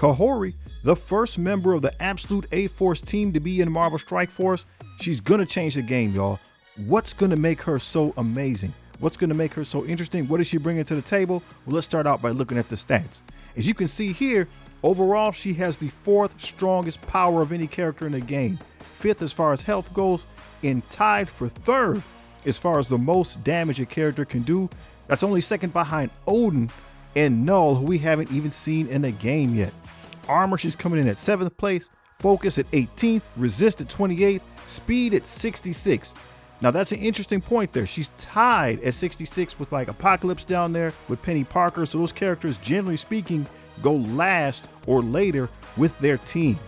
Kahhori, the first member of the Absolute A-Force team to be in Marvel Strike Force, she's gonna change the game, y'all. What's gonna make her so amazing? What's gonna make her so interesting? What is she bringing to the table? Well, let's start out by looking at the stats. As you can see here, overall, she has the 4th strongest power of any character in the game, 5th as far as health goes, and tied for 3rd as far as the most damage a character can do. That's only second behind Odin and Null, who we haven't even seen in the game yet. Armor, she's coming in at 7th place, focus at 18th, resist at 28th, speed at 66. Now that's an interesting point there. She's tied at 66 with like Apocalypse down there with Penny Parker. So those characters, generally speaking, go last or later with their teams.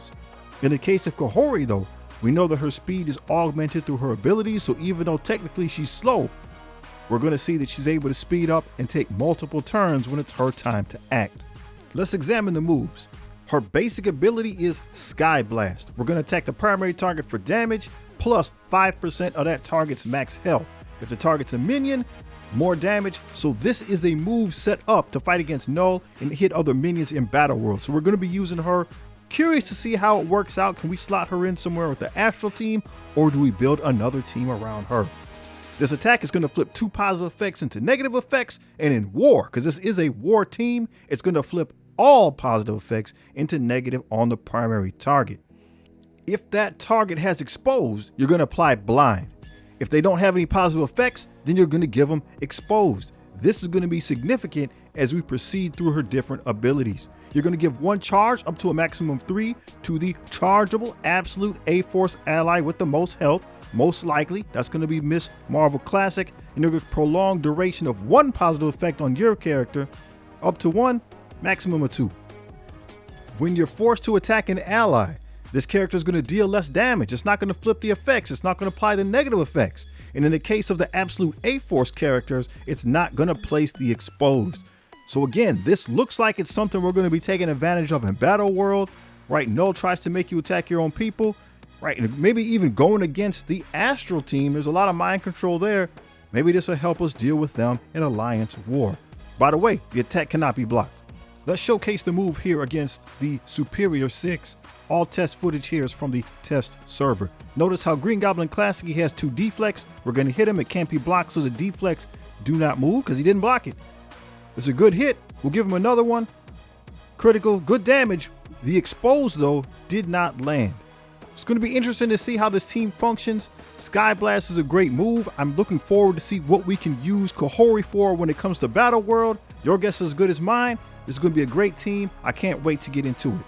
In the case of Kahhori though, we know that her speed is augmented through her abilities. So even though technically she's slow, we're going to see that she's able to speed up and take multiple turns when it's her time to act. Let's examine the moves. Her basic ability is Sky Blast. We're going to attack the primary target for damage plus 5% of that target's max health. If the target's a minion, more damage. So this is a move set up to fight against Null and hit other minions in Battle World. So we're going to be using her. Curious to see how it works out. Can we slot her in somewhere with the Astral team, or do we build another team around her? This attack is going to flip 2 positive effects into negative effects, and in war, because this is a war team, it's going to flip all positive effects into negative on the primary target. If that target has exposed, you're going to apply blind. If they don't have any positive effects, then you're going to give them exposed. This is going to be significant as we proceed through her different abilities. You're going to give 1 charge up to a maximum of 3 to the chargeable Absolute A-Force ally with the most health. Most likely, that's going to be Miss Marvel Classic, and you're going to prolong duration of 1 positive effect on your character up to 1, maximum of 2. When you're forced to attack an ally, this character is going to deal less damage. It's not going to flip the effects. It's not going to apply the negative effects. And in the case of the Absolute A-Force characters, it's not going to place the exposed. So again, this looks like it's something we're going to be taking advantage of in Battle World, right? Null tries to make you attack your own people, right? And maybe even going against the Astral team. There's a lot of mind control there. Maybe this will help us deal with them in Alliance War. By the way, the attack cannot be blocked. Let's showcase the move here against the Superior 6. All test footage here is from the test server. Notice how Green Goblin Classic, he has 2 deflects. We're going to hit him. It can't be blocked, so the deflects do not move because he didn't block it. It's a good hit. We'll give him another one. Critical, good damage. The exposed, though, did not land. It's going to be interesting to see how this team functions. Sky Blast is a great move. I'm looking forward to see what we can use Kahhori for when it comes to Battle World. Your guess is as good as mine. This is going to be a great team. I can't wait to get into it.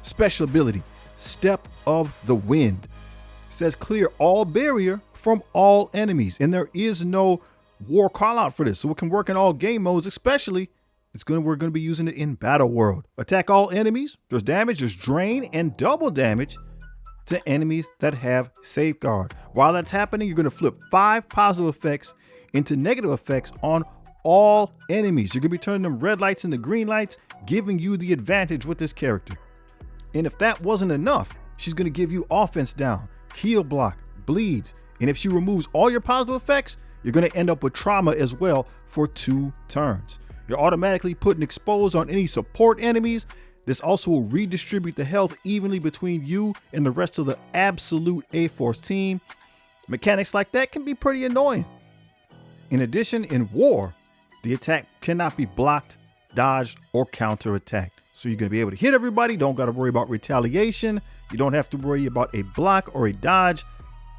Special ability, Step of the Wind. It says clear all barrier from all enemies, and there is no war call out for this, so it can work in all game modes. Especially we're going to be using it in Battle World. Attack all enemies. There's damage, there's drain, and double damage to enemies that have Safeguard. While that's happening, you're going to flip 5 positive effects into negative effects on all enemies. You're going to be turning them red lights into green lights, giving you the advantage with this character. And if that wasn't enough, she's going to give you offense down, heal block, bleeds, and if she removes all your positive effects, you're going to end up with trauma as well for 2 turns. You're automatically putting exposed on any support enemies. This also will redistribute the health evenly between you and the rest of the Absolute A-Force team. Mechanics like that can be pretty annoying. In addition, in war, the attack cannot be blocked, dodged, or counterattacked. So you're going to be able to hit everybody. Don't got to worry about retaliation. You don't have to worry about a block or a dodge,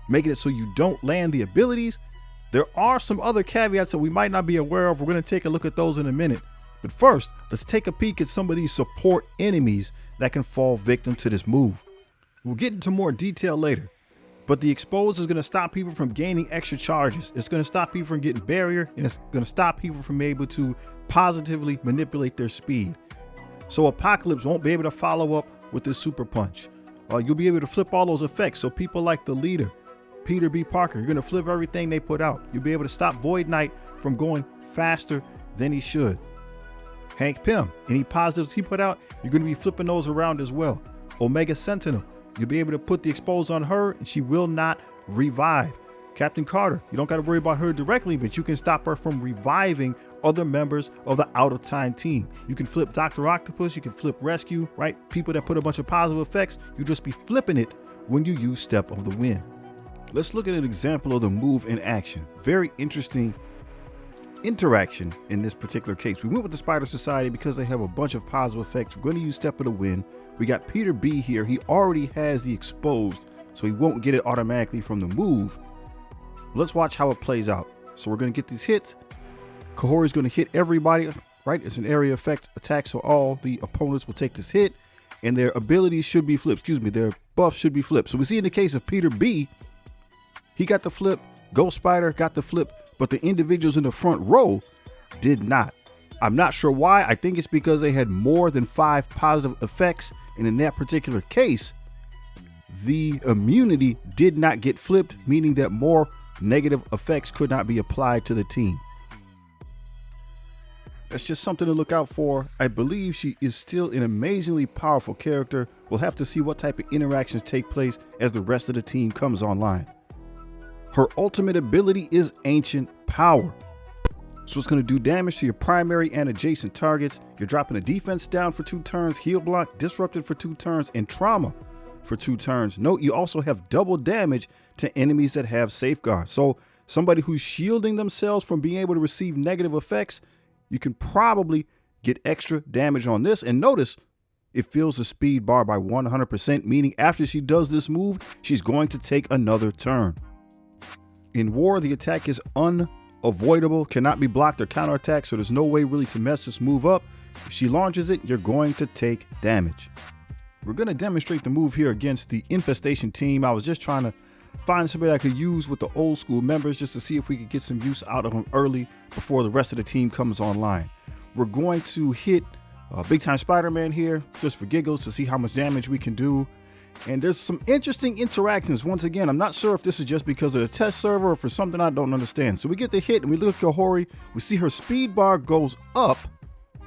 making it so you don't land the abilities. There are some other caveats that we might not be aware of. We're going to take a look at those in a minute. But first, let's take a peek at some of these support enemies that can fall victim to this move. We'll get into more detail later, but the exposed is going to stop people from gaining extra charges. It's going to stop people from getting barrier, and it's going to stop people from being able to positively manipulate their speed. So Apocalypse won't be able to follow up with this super punch. You'll be able to flip all those effects. So people like the leader, Peter B. Parker, you're going to flip everything they put out. You'll be able to stop Void Knight from going faster than he should. Hank Pym, any positives he put out, you're going to be flipping those around as well. Omega Sentinel, you'll be able to put the expose on her and she will not revive. Captain Carter. You don't got to worry about her directly, but you can stop her from reviving other members of the out of time team. You can flip Dr. Octopus, you can flip Rescue, right? People that put a bunch of positive effects, you just be flipping it when you use Step of the Wind. Let's look at an example of the move in action. Very interesting interaction in this particular case. We went with the Spider Society because they have a bunch of positive effects. We're going to use Step of the Wind. We got Peter B here. He already has the exposed, so he won't get it automatically from the move. Let's watch how it plays out. So we're going to get these hits. Kahhori is going to hit everybody, right? It's an area effect attack, so all the opponents will take this hit, and their abilities should be flipped. Excuse me, their buffs should be flipped. So we see in the case of Peter B, he got the flip. Ghost Spider got the flip, but the individuals in the front row did not. I'm not sure why. I think it's because they had more than 5 positive effects, and in that particular case, the immunity did not get flipped, meaning that more negative effects could not be applied to the team. That's just something to look out for. I believe she is still an amazingly powerful character. We'll have to see what type of interactions take place as the rest of the team comes online. Her ultimate ability is Ancient Power. So it's going to do damage to your primary and adjacent targets. You're dropping a defense down for 2 turns, heal block, disrupted for 2 turns, and trauma for 2 turns. Note you also have double damage to enemies that have safeguard. So somebody who's shielding themselves from being able to receive negative effects, you can probably get extra damage on this. And notice it fills the speed bar by 100%, meaning after she does this move, she's going to take another turn. In war, the attack is unavoidable, cannot be blocked or counterattacked, so there's no way really to mess this move up. If she launches it, you're going to take damage. We're going to demonstrate the move here against the Infestation team. I was just trying to find somebody I could use with the old school members just to see if we could get some use out of them early before the rest of the team comes online. We're going to hit Big Time Spider-Man here just for giggles to see how much damage we can do. And there's some interesting interactions. Once again, I'm not sure if this is just because of the test server or for something I don't understand. So we get the hit and we look at Kahhori. We see her speed bar goes up,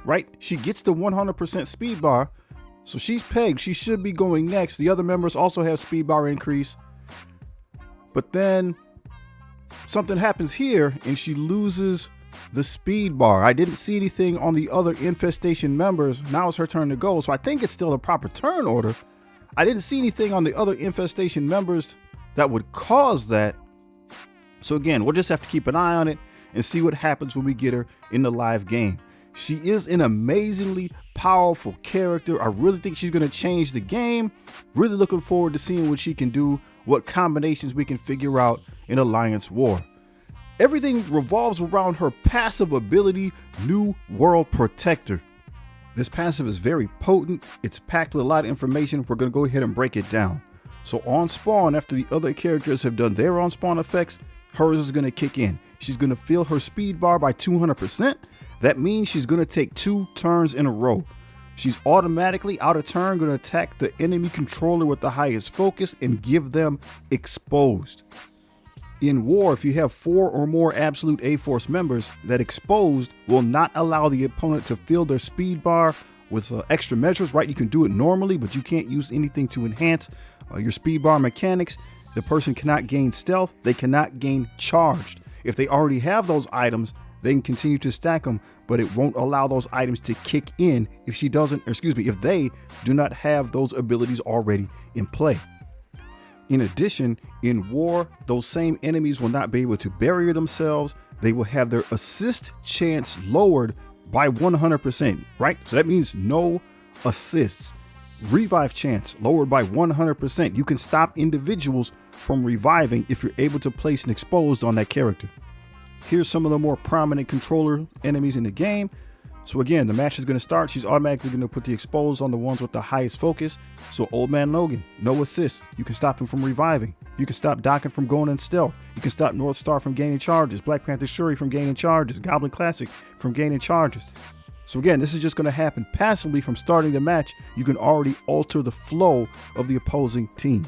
right? She gets the 100% speed bar. So she's pegged. She should be going next. The other members also have speed bar increase. But then something happens here and she loses the speed bar. I didn't see anything on the other Infestation members. Now it's her turn to go. So I think it's still a proper turn order. I didn't see anything on the other Infestation members that would cause that. So again, we'll just have to keep an eye on it and see what happens when we get her in the live game. She is an amazingly powerful character. I really think she's going to change the game. Really looking forward to seeing what she can do, what combinations we can figure out in Alliance War. Everything revolves around her passive ability, New World Protector. This passive is very potent. It's packed with a lot of information. We're going to go ahead and break it down. So on spawn, after the other characters have done their on spawn effects, hers is going to kick in. She's going to fill her speed bar by 200%. That means she's going to take 2 turns in a row. She's automatically out of turn going to attack the enemy controller with the highest focus and give them exposed. In war, if you have 4 or more absolute A-Force members, that exposed will not allow the opponent to fill their speed bar with extra measures, right? You can do it normally, but you can't use anything to enhance your speed bar mechanics. The person cannot gain stealth. They cannot gain charged. If they already have those items, they can continue to stack them, but it won't allow those items to kick in if she doesn't, or excuse me, if they do not have those abilities already in play. In addition, in war, those same enemies will not be able to barrier themselves. They will have their assist chance lowered by 100%, right? So that means no assists. Revive chance lowered by 100%. You can stop individuals from reviving if you're able to place an exposed on that character. Here's some of the more prominent controller enemies in the game. So again, the match is going to start. She's automatically going to put the exposed on the ones with the highest focus. So Old Man Logan, no assist. You can stop him from reviving. You can stop Docking from going in stealth. You can stop North Star from gaining charges. Black Panther Shuri from gaining charges. Goblin Classic from gaining charges. So again, this is just going to happen passively from starting the match. You can already alter the flow of the opposing team.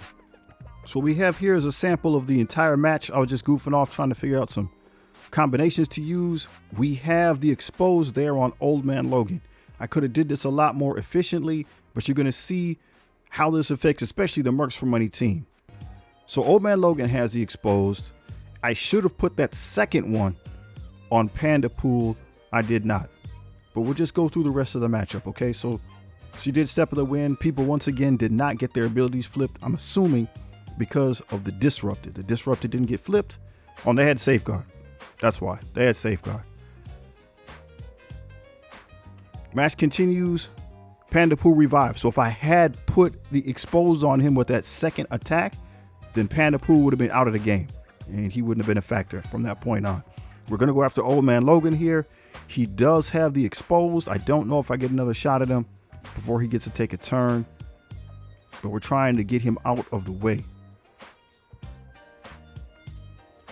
So what we have here is a sample of the entire match. I was just goofing off trying to figure out some combinations to use. We have the exposed there on Old Man Logan. I could have did this a lot more efficiently, but you're going to see how this affects especially the Mercs for Money team. So Old Man Logan has the exposed. I should have put that second one on Panda Pool. I did not. But we'll just go through the rest of the matchup, okay? So she did step of the win. People, once again, did not get their abilities flipped. I'm assuming because of the Disrupted. The Disrupted didn't get flipped. Oh, they had Safeguard. That's why. They had Safeguard. Match continues. Panda Pool revives. So if I had put the Exposed on him with that second attack, then Panda Pool would have been out of the game. And he wouldn't have been a factor from that point on. We're going to go after Old Man Logan here. He does have the Exposed. I don't know if I get another shot at him before he gets to take a turn. But we're trying to get him out of the way.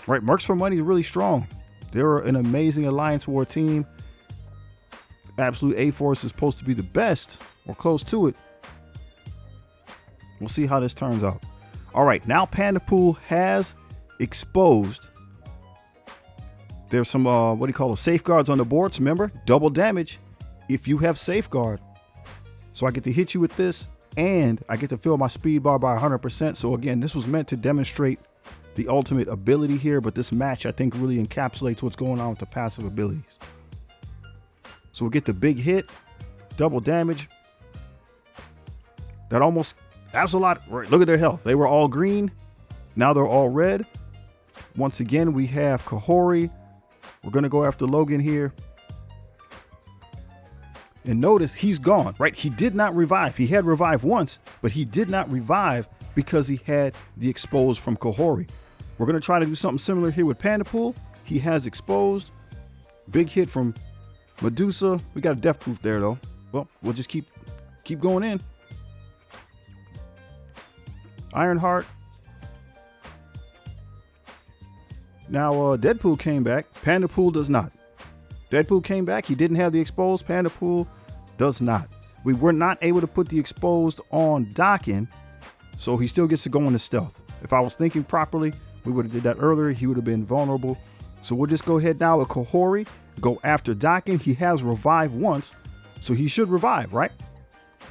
Right, Mercs for Money is really strong. They're an amazing Alliance War team. Absolute A-Force is supposed to be the best or close to it. We'll see how this turns out. All right, now Panda Pool has Exposed. There's some, what do you call it, safeguards on the boards. Remember, double damage if you have Safeguard. So I get to hit you with this, and I get to fill my speed bar by 100%. So again, this was meant to demonstrate the ultimate ability here, but this match, I think, really encapsulates what's going on with the passive abilities. So we get the big hit, double damage. That was a lot. Right, look at their health. They were all green. Now they're all red. Once again, we have Kahhori. We're going to go after Logan here. And notice he's gone, right? He did not revive. He had revived once, but he did not revive because he had the Exposed from Kahhori. We're going to try to do something similar here with Panda Pool. He has Exposed. Big hit from Medusa. We got a death proof there, though. Well, we'll just keep going in. Ironheart. Now, Deadpool came back. Panda Pool does not. Deadpool came back. He didn't have the Exposed. Panda Pool does not. We were not able to put the Exposed on Dockin, so he still gets to go into stealth. If I was thinking properly, we would have did that earlier. He would have been vulnerable. So we'll just go ahead now with Kahhori. Go after Dockin. He has revived once, so he should revive, right?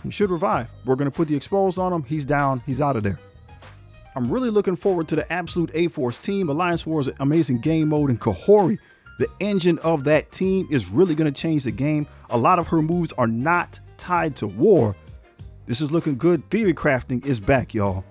He should revive. We're going to put the Exposed on him. He's down. He's out of there. I'm really looking forward to the Absolute A-Force team. Alliance War is an amazing game mode, and Kahhori, the engine of that team, is really going to change the game. A lot of her moves are not tied to war. This is looking good. Theory crafting is back, y'all.